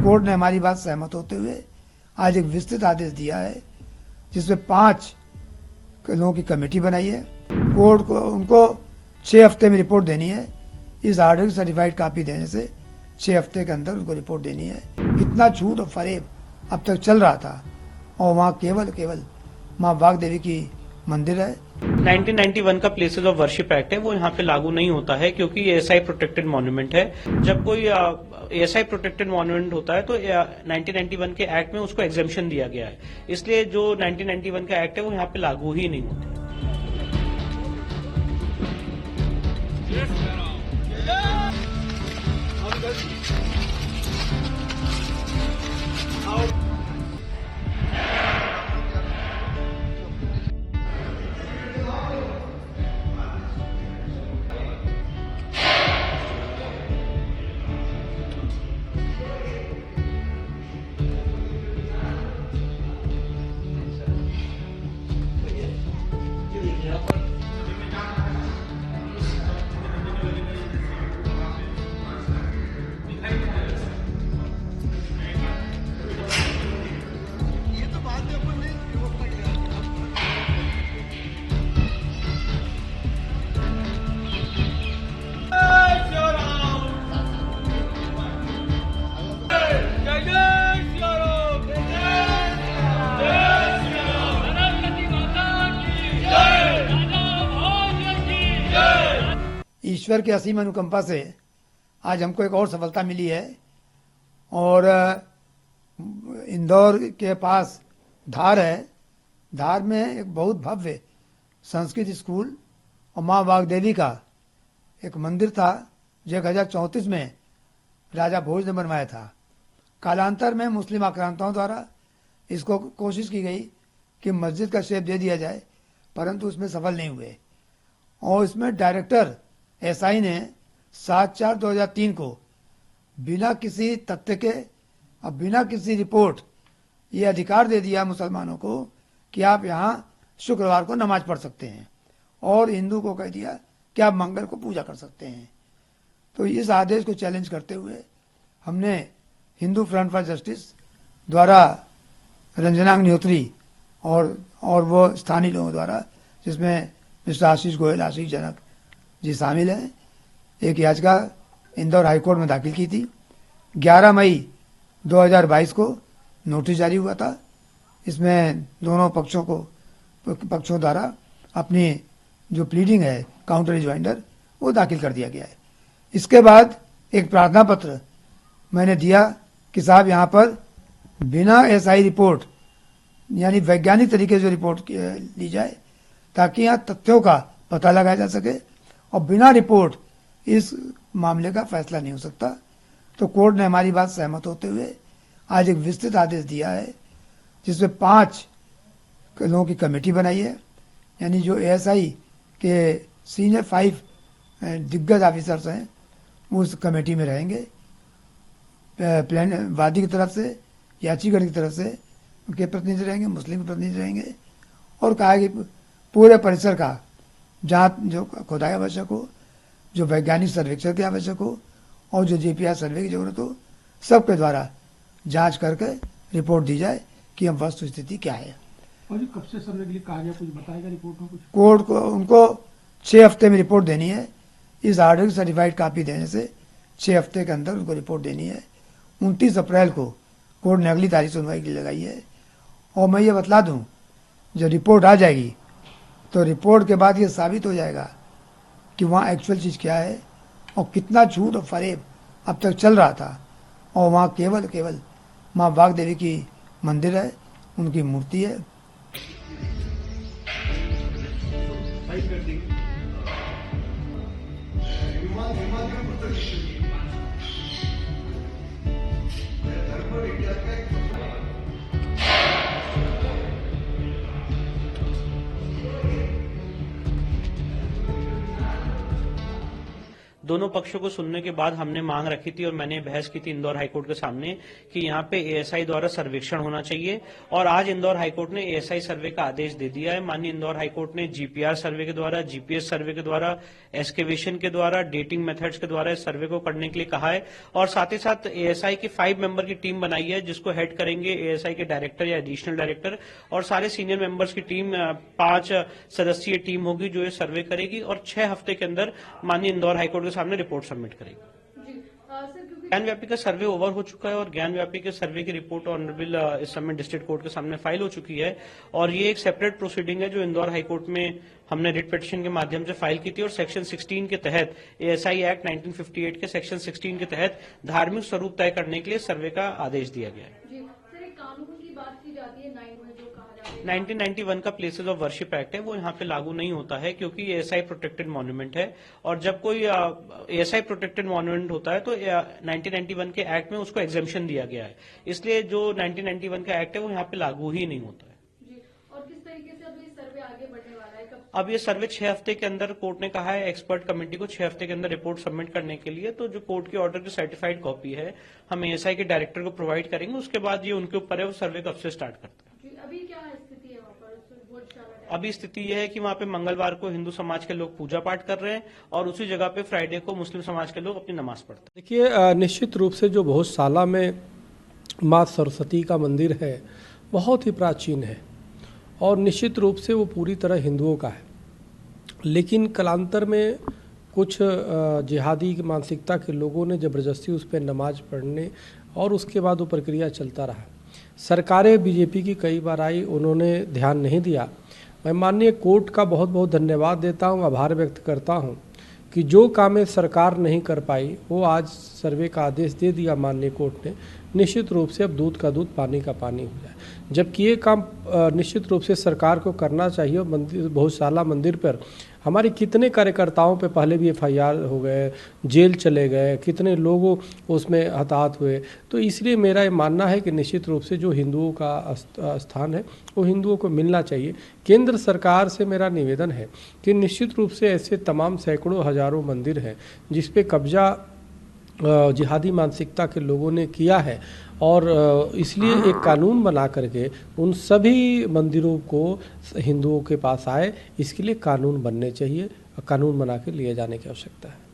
Court ने हमारी बात सहमत होते हुए आज एक विस्तृत आदेश दिया है, जिसमें 5 लोगों की कमेटी बनाई है। कोर्ट को उनको 6 हफ्ते में रिपोर्ट देनी है। इस आर्डर की सर्टिफाइड कॉपी देने से 6 हफ्ते के अंदर उनको रिपोर्ट देनी है। इतना झूठ और फरेब अब तक चल रहा था, और वहाँ केवल माँ वाग्देवी की मंदिर है। 1991 का प्लेसेस ऑफ वर्शिप एक्ट है, वो यहाँ पे लागू नहीं होता है, क्योंकि ये एसआई प्रोटेक्टेड मॉन्यूमेंट है। जब कोई एसआई प्रोटेक्टेड मॉन्यूमेंट होता है तो 1991 के एक्ट में उसको एग्जेम्पशन दिया गया है, इसलिए जो 1991 का एक्ट है वो यहाँ पे लागू ही नहीं होता। ईश्वर की असीम अनुकंपा से आज हमको एक और सफलता मिली है, और इंदौर के पास धार है। धार में एक बहुत भव्य संस्कृत स्कूल और माँ वाग्देवी का एक मंदिर था, जो 1034 में राजा भोज ने बनवाया था। कालांतर में मुस्लिम आक्रांताओं द्वारा इसको कोशिश की गई कि मस्जिद का शेप दे दिया जाए, परंतु उसमें सफल नहीं हुए। और इसमें डायरेक्टर एसआई ने 7/4/2003 को बिना किसी तथ्य के और बिना किसी रिपोर्ट ये अधिकार दे दिया मुसलमानों को कि आप यहाँ शुक्रवार को नमाज पढ़ सकते हैं, और हिंदू को कह दिया कि आप मंगल को पूजा कर सकते हैं। तो इस आदेश को चैलेंज करते हुए हमने हिंदू फ्रंट फॉर जस्टिस द्वारा रंजना अग्निहोत्री और वो स्थानीय लोगों द्वारा, जिसमें मिस्टर आशीष गोयल, आशीष जनक जी शामिल हैं, एक याचिका इंदौर हाईकोर्ट में दाखिल की थी। 11 मई 2022 को नोटिस जारी हुआ था। इसमें दोनों पक्षों द्वारा अपनी जो प्लीडिंग है, काउंटर रिजॉइंडर, वो दाखिल कर दिया गया है। इसके बाद एक प्रार्थना पत्र मैंने दिया कि साहब यहाँ पर बिना एसआई रिपोर्ट, यानी वैज्ञानिक तरीके से जो रिपोर्ट ली जाए, ताकि यहाँ तथ्यों का पता लगाया जा सके, और बिना रिपोर्ट इस मामले का फैसला नहीं हो सकता। तो कोर्ट ने हमारी बात सहमत होते हुए आज एक विस्तृत आदेश दिया है, जिसमें 5 लोगों की कमेटी बनाई है, यानी जो एएसआई के सीनियर 5 दिग्गज ऑफिसर्स हैं वो उस कमेटी में रहेंगे। वादी की तरफ से, याचिका की तरफ से उनके प्रतिनिधि रहेंगे, मुस्लिम के प्रतिनिधि रहेंगे, और कहा कि पूरे परिसर का जहाँ जो खुदाई आवश्यक हो, जो वैज्ञानिक सर्वेक्षण की आवश्यक हो, और जो जीपीआर सर्वे की जरूरत हो, सबके द्वारा जांच करके रिपोर्ट दी जाए कि हम वस्तु स्थिति क्या है। और कब से सर्वे के लिए कहा गया, कुछ बताएगा रिपोर्ट में? कुछ कोर्ट को उनको 6 हफ्ते में रिपोर्ट देनी है। इस आर्डर की सर्टिफाइड कॉपी देने से 6 हफ्ते के अंदर उनको रिपोर्ट देनी है। 29 अप्रैल को कोर्ट ने अगली तारीख सुनवाई के लिए लगाई है। और मैं ये बतला दूं, जब रिपोर्ट आ जाएगी तो रिपोर्ट के बाद ये साबित हो जाएगा कि वहाँ एक्चुअल चीज़ क्या है और कितना झूठ और फरेब अब तक चल रहा था। और वहाँ केवल माँ वाग्देवी की मंदिर है, उनकी मूर्ति है। दोनों पक्षों को सुनने के बाद हमने मांग रखी थी और मैंने बहस की थी इंदौर हाईकोर्ट के सामने कि यहाँ पे एएसआई द्वारा सर्वेक्षण होना चाहिए। और आज इंदौर हाईकोर्ट ने एएसआई सर्वे का आदेश दे दिया है। माननीय इंदौर हाईकोर्ट ने जीपीआर सर्वे के द्वारा, जीपीएस सर्वे के द्वारा, एक्सकेवेशन के द्वारा, डेटिंग मेथड्स के द्वारा इस सर्वे को करने के लिए कहा है। और साथ ही साथ एएसआई की 5 मेंबर की टीम बनाई है, जिसको हेड करेंगे एएसआई के डायरेक्टर या एडिशनल डायरेक्टर, और सारे सीनियर मेंबर्स की टीम 5 सदस्यीय टीम होगी जो ये सर्वे करेगी और 6 हफ्ते के अंदर माननीय इंदौर हाईकोर्ट के सामने रिपोर्ट सबमिट करेगी। ज्ञान व्यापी का सर्वे ओवर हो चुका है और ज्ञान व्यापी के सर्वे की रिपोर्ट ऑनरेबल इस समय डिस्ट्रिक्ट कोर्ट के सामने फाइल हो चुकी है। और ये एक सेपरेट प्रोसीडिंग है जो इंदौर हाईकोर्ट में हमने रिट पिटीशन के माध्यम से फाइल की थी और सेक्शन 16 के तहत, एएसआई एक्ट 1958 के सेक्शन 16 के तहत धार्मिक स्वरूप तय करने के लिए सर्वे का आदेश दिया गया है। 1991 का प्लेसेस ऑफ वर्शिप एक्ट है, वो यहाँ पे लागू नहीं होता है क्योंकि एएसआई प्रोटेक्टेड मॉन्यूमेंट है। और जब कोई एएसआई प्रोटेक्टेड मॉन्यूमेंट होता है तो 1991 के एक्ट में उसको एग्जेम्पशन दिया गया है, इसलिए जो 1991 का एक्ट है वो यहाँ पे लागू ही नहीं होता है। और किस तरीके से अब ये सर्वे आगे बढ़ने वाला है? अब ये सर्वे 6 हफ्ते के अंदर, कोर्ट ने कहा है एक्सपर्ट कमेटी को 6 हफ्ते के अंदर रिपोर्ट सबमिट करने के लिए। तो जो कोर्ट के ऑर्डर की सर्टिफाइड कॉपी है हम एएसआई के डायरेक्टर को प्रोवाइड करेंगे, उसके बाद ये उनके ऊपर है वो सर्वे कब से स्टार्ट करते हैं। अभी क्या स्थिति है वहाँ पर? अभी स्थिति यह है कि वहाँ पे मंगलवार को हिंदू समाज के लोग पूजा पाठ कर रहे हैं और उसी जगह पे फ्राइडे को मुस्लिम समाज के लोग अपनी नमाज पढ़ते हैं। देखिए, निश्चित रूप से जो भोजशाला में माँ सरस्वती का मंदिर है बहुत ही प्राचीन है और निश्चित रूप से वो पूरी तरह हिंदुओं का है, लेकिन कालांतर में कुछ जिहादी मानसिकता के लोगों ने ज़बरदस्ती उस पर नमाज पढ़ने और उसके बाद वो प्रक्रिया चलता रहा। सरकारें बीजेपी की कई बार आई, उन्होंने ध्यान नहीं दिया। मैं माननीय कोर्ट का बहुत बहुत धन्यवाद देता हूँ, आभार व्यक्त करता हूँ कि जो कामें सरकार नहीं कर पाई वो आज सर्वे का आदेश दे दिया माननीय कोर्ट ने। निश्चित रूप से अब दूध का दूध पानी का पानी हो जाए, जबकि ये काम निश्चित रूप से सरकार को करना चाहिए। मंदिर, भोजशाला मंदिर पर हमारे कितने कार्यकर्ताओं पे पहले भी एफआईआर हो गए, जेल चले गए, कितने लोग उसमें हताहत हुए। तो इसलिए मेरा ये मानना है कि निश्चित रूप से जो हिंदुओं का स्थान है वो हिंदुओं को मिलना चाहिए। केंद्र सरकार से मेरा निवेदन है कि निश्चित रूप से ऐसे तमाम सैकड़ों हजारों मंदिर हैं जिस पे कब्जा जिहादी मानसिकता के लोगों ने किया है और इसलिए एक कानून बना करके उन सभी मंदिरों को हिंदुओं के पास आए, इसके लिए कानून बनने चाहिए, कानून बना के लिए जाने की आवश्यकता है।